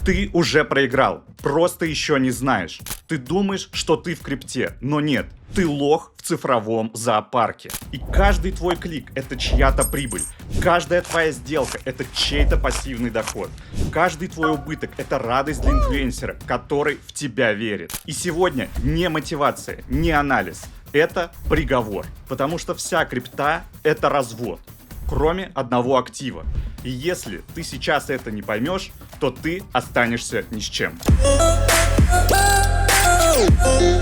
Ты уже проиграл, просто еще не знаешь. Ты думаешь, что ты в крипте, но нет. Ты лох в цифровом зоопарке. И каждый твой клик — это чья-то прибыль. Каждая твоя сделка — это чей-то пассивный доход. Каждый твой убыток — это радость для инфлюенсера, который в тебя верит. И сегодня не мотивация, не анализ. Это приговор. Потому что вся крипта — это развод. Кроме одного актива. И если ты сейчас это не поймешь, то ты останешься ни с чем.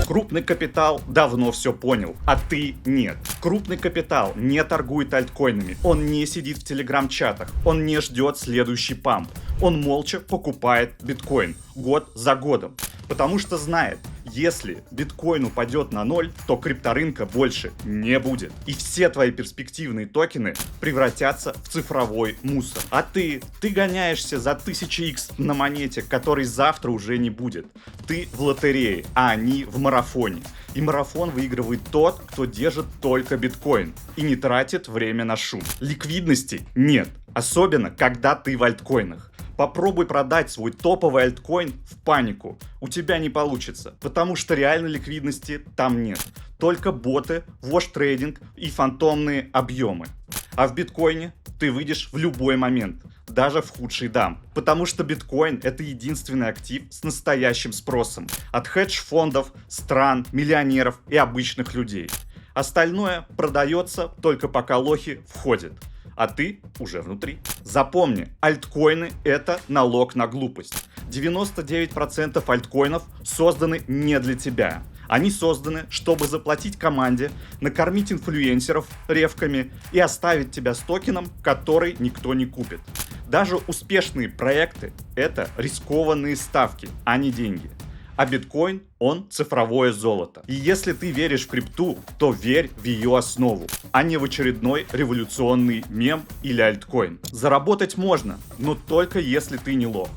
Крупный капитал давно все понял, а ты нет. Крупный капитал не торгует альткоинами, он не сидит в телеграм-чатах, он не ждет следующий памп. Он молча покупает биткоин год за годом. Потому что знает, если биткоин упадет на 0, то крипторынка больше не будет. И все твои перспективные токены превратятся в цифровой мусор. А ты гоняешься за 1000x на монете, который завтра уже не будет. Ты в лотерее, а они в марафоне. И марафон выигрывает тот, кто держит только биткоин и не тратит время на шум. Ликвидности нет, особенно когда ты в альткоинах. Попробуй продать свой топовый альткоин в панику. У тебя не получится, потому что реальной ликвидности там нет. Только боты, вош-трейдинг и фантомные объемы. А в биткоине ты выйдешь в любой момент, даже в худший дам. Потому что биткоин — это единственный актив с настоящим спросом. От хедж-фондов, стран, миллионеров и обычных людей. Остальное продается только пока лохи входят. А ты уже внутри. Запомни, альткоины — это налог на глупость. 99% альткоинов созданы не для тебя. Они созданы, чтобы заплатить команде, накормить инфлюенсеров ревками и оставить тебя с токеном, который никто не купит. Даже успешные проекты — это рискованные ставки, а не деньги. А биткоин, он цифровое золото. И если ты веришь в крипту, то верь в ее основу, а не в очередной революционный мем или альткоин. Заработать можно, но только если ты не лох.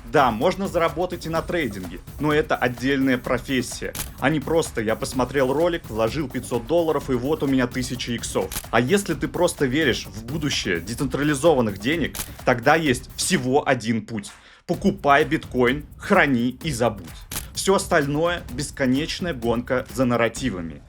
Да, можно заработать и на трейдинге, но это отдельная профессия, а не просто я посмотрел ролик, вложил $500 и вот у меня 1000 иксов. А если ты просто веришь в будущее децентрализованных денег, тогда есть всего один путь. Покупай биткоин, храни и забудь. Все остальное — бесконечная гонка за нарративами.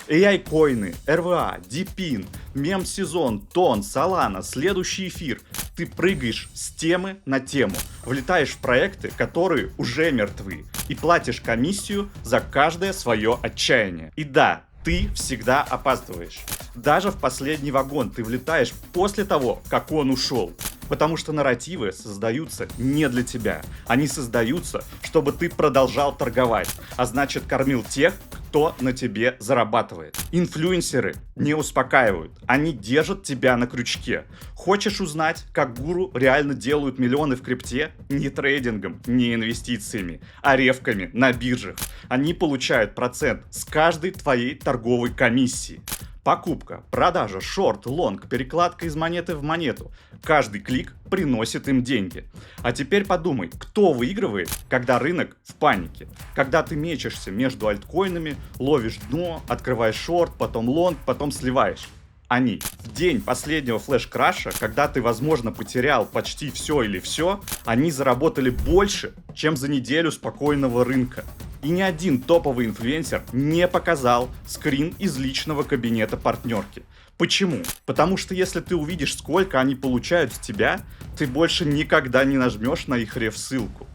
AI-коины, РВА, Дипин, мем-сезон, Тон, Солана, следующий эфир. Ты прыгаешь с темы на тему, влетаешь в проекты, которые уже мертвы, и платишь комиссию за каждое свое отчаяние. И да, ты всегда опаздываешь. Даже в последний вагон ты влетаешь после того, как он ушел. Потому что нарративы создаются не для тебя. Они создаются, чтобы ты продолжал торговать, а значит кормил тех, кто на тебе зарабатывает. Инфлюенсеры не успокаивают, они держат тебя на крючке. Хочешь узнать, как гуру реально делают миллионы в крипте? Не трейдингом, не инвестициями, а ревками на биржах. Они получают процент с каждой твоей торговой комиссии. Покупка, продажа, шорт, лонг, перекладка из монеты в монету. Каждый клик приносит им деньги. А теперь подумай, кто выигрывает, когда рынок в панике? Когда ты мечешься между альткоинами, ловишь дно, открываешь шорт, потом лонг, потом сливаешь. Они. В день последнего флеш-краша, когда ты, возможно, потерял почти все или все, они заработали больше, чем за неделю спокойного рынка. И ни один топовый инфлюенсер не показал скрин из личного кабинета партнерки. Почему? Потому что если ты увидишь, сколько они получают с тебя, ты больше никогда не нажмешь на их реф-ссылку.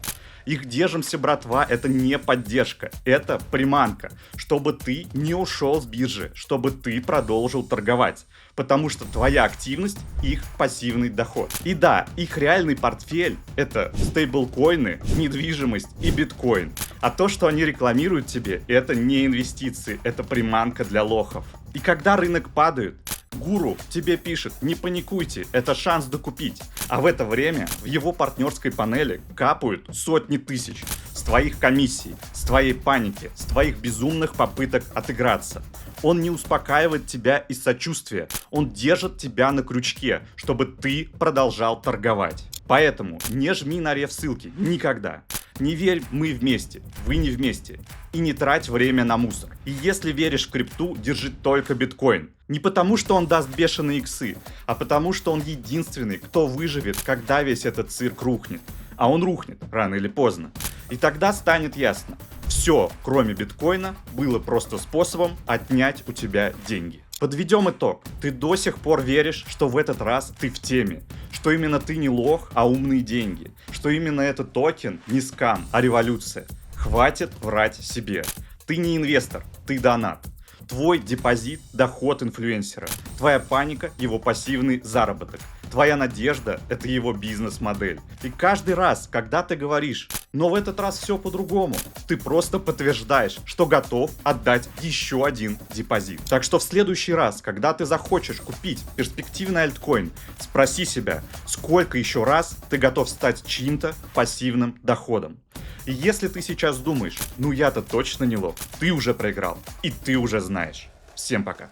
Их «держимся, братва» — это не поддержка, это приманка, чтобы ты не ушел с биржи, чтобы ты продолжил торговать, потому что твоя активность — их пассивный доход. И да, их реальный портфель — это стейблкоины, недвижимость и биткоин. А то, что они рекламируют тебе, это не инвестиции, это приманка для лохов. И когда рынок падает, гуру тебе пишет: не паникуйте, это шанс докупить. А в это время в его партнерской панели капают сотни тысяч с твоих комиссий, с твоей паники, с твоих безумных попыток отыграться. Он не успокаивает тебя из сочувствия, он держит тебя на крючке, чтобы ты продолжал торговать. Поэтому не жми на реф-ссылки никогда. Не верь, мы вместе, вы не вместе. И не трать время на мусор. И если веришь в крипту, держи только биткоин. Не потому, что он даст бешеные иксы, а потому, что он единственный, кто выживет, когда весь этот цирк рухнет. а он рухнет рано или поздно. И тогда станет ясно, все, кроме биткоина, было просто способом отнять у тебя деньги. Подведем итог. Ты до сих пор веришь, что в этот раз ты в теме, что именно ты не лох, а умные деньги, что именно этот токен не скам, а революция. Хватит врать себе. Ты не инвестор, ты донат. Твой депозит – доход инфлюенсера. Твоя паника – его пассивный заработок. Твоя надежда – это его бизнес-модель. И каждый раз, когда ты говоришь, но в этот раз все по-другому, ты просто подтверждаешь, что готов отдать еще один депозит. Так что в следующий раз, когда ты захочешь купить перспективный альткоин, спроси себя, сколько еще раз ты готов стать чьим-то пассивным доходом. И если ты сейчас думаешь, ну я-то точно не лох, ты уже проиграл, и ты уже знаешь. Всем пока.